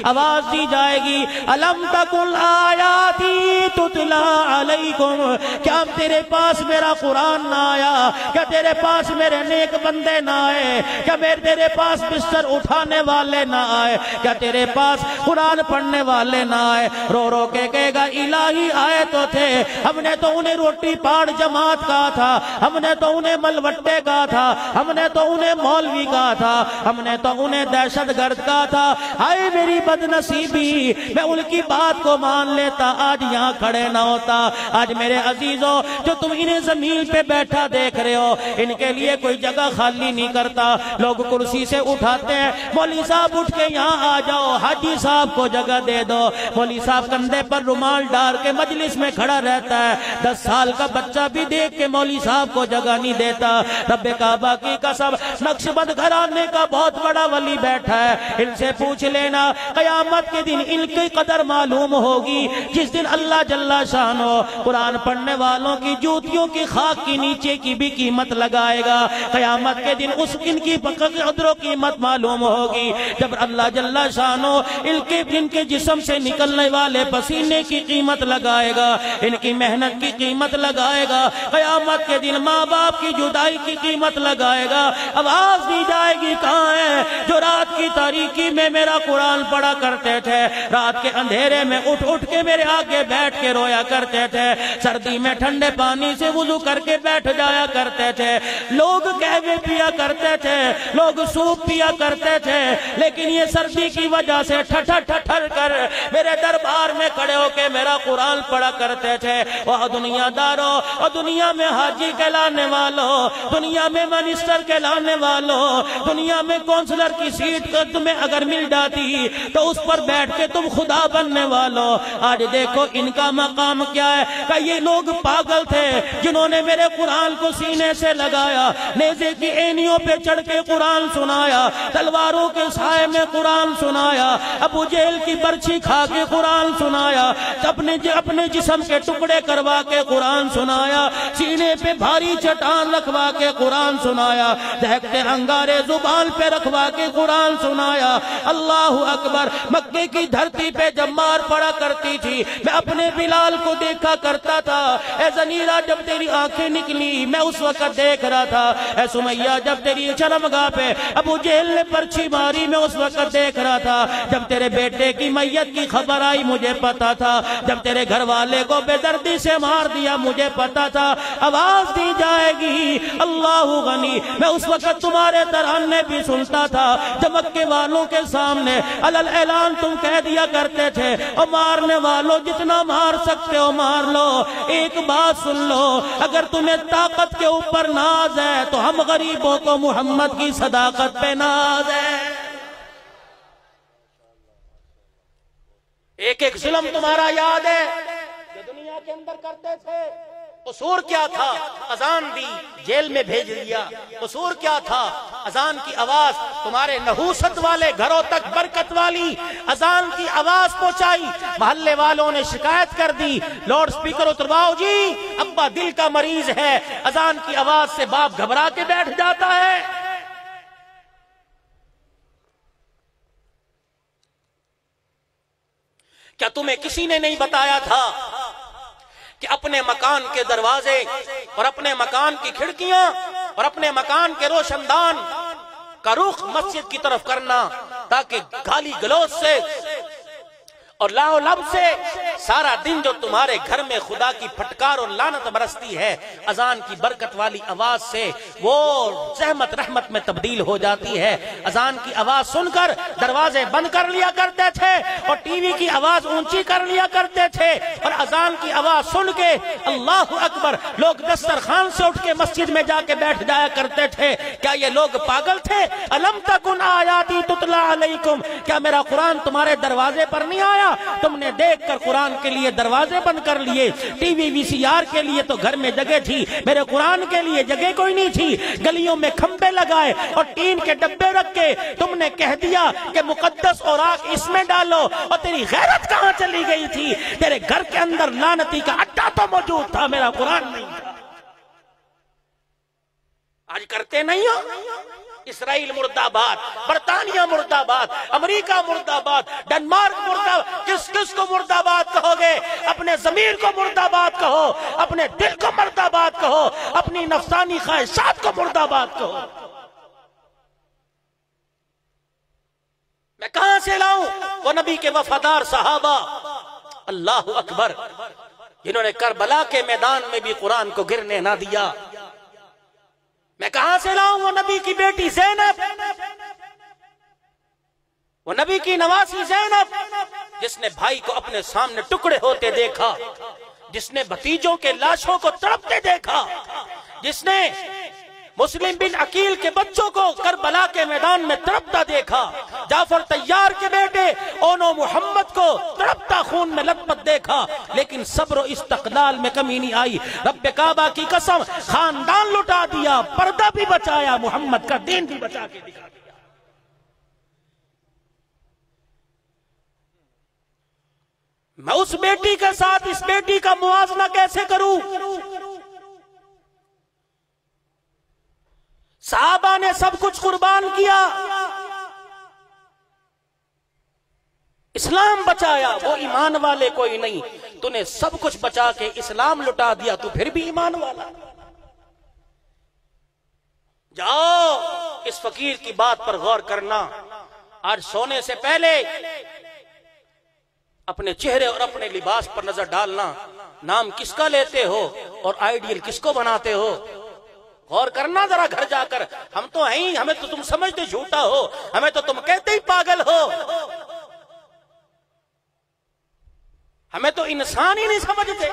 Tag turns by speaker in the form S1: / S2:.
S1: آواز دی جائے گی الم تکن آیاتی تتلا علیکم، کیا تیرے پاس میرا قرآن نہ آیا؟ کیا تیرے پاس میرے نیک بندے نہ آئے؟ کیا تیرے پاس بستر اٹھانے والے نہ آئے؟ کیا تیرے پاس قرآن پڑھنے والے نہ آئے؟ رو رو کے کہے گا الہی آئے تو تھے، ہم نے تو انہیں روٹی پاڑ جماعت کہا تھا، ہم نے تو انہیں ملوٹے کہا تھا، ہم نے تو انہیں مولوی کہا تھا، ہم نے تو انہیں دہشت گرد کہا تھا، ہائے میری بد نصیبی، میں ان کی بات کو مان لیتا آج یہاں کھڑے نہ ہوتا۔ آج میرے عزیزوں جو تم انہیں زمین پہ بیٹھا دیکھ رہے ہو، ان کے لیے کوئی جگہ خالی نہیں کرتا، لوگ کرسی سے اٹھاتے ہیں، مولوی صاحب اٹھ کے یہاں آ جاؤ، حاجی صاحب کو جگہ دے دو، مولوی صاحب کندھے پر رومال ڈال کے مجلس میں کھڑا رہتا ہے، 10 سال کا بچہ بھی دیکھ کے مولوی صاحب کو جگہ نہیں دیتا۔ رب کعبہ کی قسم، نقشبند گھرانے کا بہت بڑا ولی بیٹھا ہے، ان سے پوچھ لینا قیامت کے دن ان کی قدر معلوم ہوگی، جس دن اللہ جل شانہ قرآن پڑھنے والوں کی جوتیوں کی خاک کی نیچے کی بھی قیمت لگائے گا۔ قیامت کے دن اس ان کی قدر و قیمت معلوم ہوگی جب اللہ جل شانہ ان کے جسم سے نکلنے والے پسینے کی قیمت لگائے گا، ان کی محنت کی قیمت لگائے گا، قیامت کے دن ماں باپ کی جدائی کی قیمت لگائے گا۔ آواز دی جائے گی کہاں ہے جو رات کی تاریکی میں میرا قرآن پڑھا کرتے تھے، رات کے اندھیرے میں اٹھ اٹھ کے میرے آگے بیٹھ کے رویا کرتے تھے، سردی میں ٹھنڈے پانی سے وضو کر کے بیٹھ جایا کرتے تھے، لوگ قہوے پیا کرتے تھے، لوگ سوپ پیا کرتے تھے، لیکن یہ سردی کی وجہ سے ٹھٹھر ٹھٹھر کر میرے دربار میں کھڑے ہو کے میرا قرآن پڑھا کرتے تھے۔ وہ دنیا داروں اور دنیا میں حاجی کہلانے والوں، دنیا میں منسٹر کہلانے والوں، دنیا میں کونسلر کی سیٹ تمہیں اگر مل جاتی تو اس پر بیٹھ کے تم خدا بننے والوں، آج دیکھو ان کا مقام کیا ہے کہ یہ لوگ پاگل تھے جنہوں نے میرے قرآن کو سینے سے لگایا، نیزے کی اینیوں پہ چڑھ کے قرآن سنایا، تلواروں کے سائے میں قرآن سنایا، ابو جہل کی برچھی کھا کے قرآن سنایا، اپنے جسم کے ٹکڑے کروا کے قرآن سنایا، سینے پہ بھاری چٹان رکھوا کے قرآن سنایا، دہکتے انگارے زبان پہ رکھوا کے قرآن سنایا۔ اللہ اکبر۔ مکے کی دھرتی پہ جب مار پڑا کرتی تھی میں اپنے بلال کو دیکھا کرتا تھا، اے زنیرہ جب تیری آنکھیں نکلی میں اس وقت دیکھ رہا تھا، اے سمیہ جب تیری شرمگاہ پہ ابو جہل نے پرچھی ماری میں اس وقت دیکھ رہا تھا، جب تیرے بیٹے کی میت کی خبر آئی مجھے پتا تھا، جب تیرے گھر والے کو بے دردی سے مار دیا مجھے پتا تھا۔ آواز دی جائے گی اللہ غنی، میں اس وقت تمہارے ترانے بھی سنتا تھا جب مکے والوں کے سامنے علل اعلان تم کہہ دیا کرتے تھے اور مارنے والوں جتنا مار سکتے ہو مار لو، ایک بات سن لو، اگر تمہیں طاقت کے اوپر ناز ہے تو ہم غریبوں کو محمد کی صداقت پہ ناز ہے۔ ایک ایک ظلم تمہارا یاد ہے جو دنیا کے اندر کرتے تھے، قصور کیا تھا؟ اذان دی، جیل میں بھیج دیا۔ قصور کیا تھا؟ اذان کی آواز تمہارے نحوست والے گھروں تک برکت والی اذان کی آواز پہنچائی، محلے والوں نے شکایت کر دی، لاؤڈ سپیکر اترواؤ جی، ابا دل کا مریض ہے۔ اذان کی آواز سے باپ گھبرا کے بیٹھ جاتا ہے۔ کیا تمہیں کسی نے نہیں بتایا تھا کہ اپنے مکان کے دروازے اور اپنے مکان کی کھڑکیاں اور اپنے مکان کے روشن دان کا رخ مسجد کی طرف کرنا تاکہ گالی گلوچ سے اور لاؤ لب سے سارا دن جو تمہارے گھر میں خدا کی پھٹکار اور لعنت برستی ہے، اذان کی برکت والی آواز سے وہ زحمت رحمت میں تبدیل ہو جاتی ہے۔ اذان کی آواز سن کر دروازے بند کر لیا کرتے تھے اور ٹی وی کی آواز اونچی کر لیا کرتے تھے، اور اذان کی آواز سن کے اللہ اکبر لوگ دسترخوان سے اٹھ کے مسجد میں جا کے بیٹھ جایا کرتے تھے۔ کیا یہ لوگ پاگل تھے؟ الم تکن آیاتی تتلا علیکم، کیا میرا قرآن تمہارے دروازے پر نہیں آیا؟ تم نے دیکھ کر قرآن کے لیے دروازے بند کر لیے، ٹی وی وی سی آر کے لیے تو گھر میں جگہ تھی، میرے قرآن کے لیے جگہ کوئی نہیں تھی، گلیوں میں کھمبے لگائے اور ٹین کے ڈبے رکھ کے تم نے کہہ دیا کہ مقدس اوراق اس میں ڈالو، اور تیری غیرت کہاں چلی گئی تھی؟ تیرے گھر کے اندر لعنتی کا اڈا تو موجود تھا، میرا قرآن نہیں تھا۔ آج کرتے نہیں ہو؟ اسرائیل مرد آباد، برطانیہ مرد آباد، امریکہ مرد آباد، ڈنمارک مرد آباد. کس کس کو مرد آباد کہو گے؟ اپنے ضمیر کو مرد آباد کہو، اپنے دل کو مرد آباد کہو، اپنی نفسانی خواہشات کو مرد آباد کہو. میں کہاں سے لاؤں وہ نبی کے وفادار صحابہ، اللہ اکبر، جنہوں نے کربلا کے میدان میں بھی قرآن کو گرنے نہ دیا. میں کہاں سے لاؤں وہ نبی کی بیٹی زینب، وہ نبی کی نواسی زینب، جس نے بھائی کو اپنے سامنے ٹکڑے ہوتے دیکھا، جس نے بھتیجوں کے لاشوں کو تڑپتے دیکھا، جس نے مسلم بن عقیل کے بچوں کو کربلا کے میدان میں تڑپتا دیکھا، جعفر طیار کے بیٹے اونو محمد کو تڑپتا خون میں لت پت دیکھا، لیکن صبر و استقلال میں کمی نہیں آئی. رب کعبہ کی قسم، خاندان لٹا دیا، پردہ بھی بچایا، محمد کا دین بھی بچا کے دکھا دیا. میں اس بیٹی کے ساتھ اس بیٹی کا موازنہ کیسے کروں؟ صحابہ نے سب کچھ قربان کیا، اسلام بچایا، وہ ایمان والے کوئی نہیں. تو نے سب کچھ بچا کے اسلام لٹا دیا، تو پھر بھی ایمان والا؟ جاؤ اس فقیر کی بات پر غور کرنا. آج سونے سے پہلے اپنے چہرے اور اپنے لباس پر نظر ڈالنا. نام کس کا لیتے ہو اور آئیڈیل کس کو بناتے ہو؟ غور کرنا ذرا گھر جا کر. ہم تو ہیں ہی، ہمیں تو تم سمجھتے جھوٹا ہو، ہمیں تو تم کہتے ہی پاگل ہو، ہمیں تو انسان ہی نہیں سمجھتے.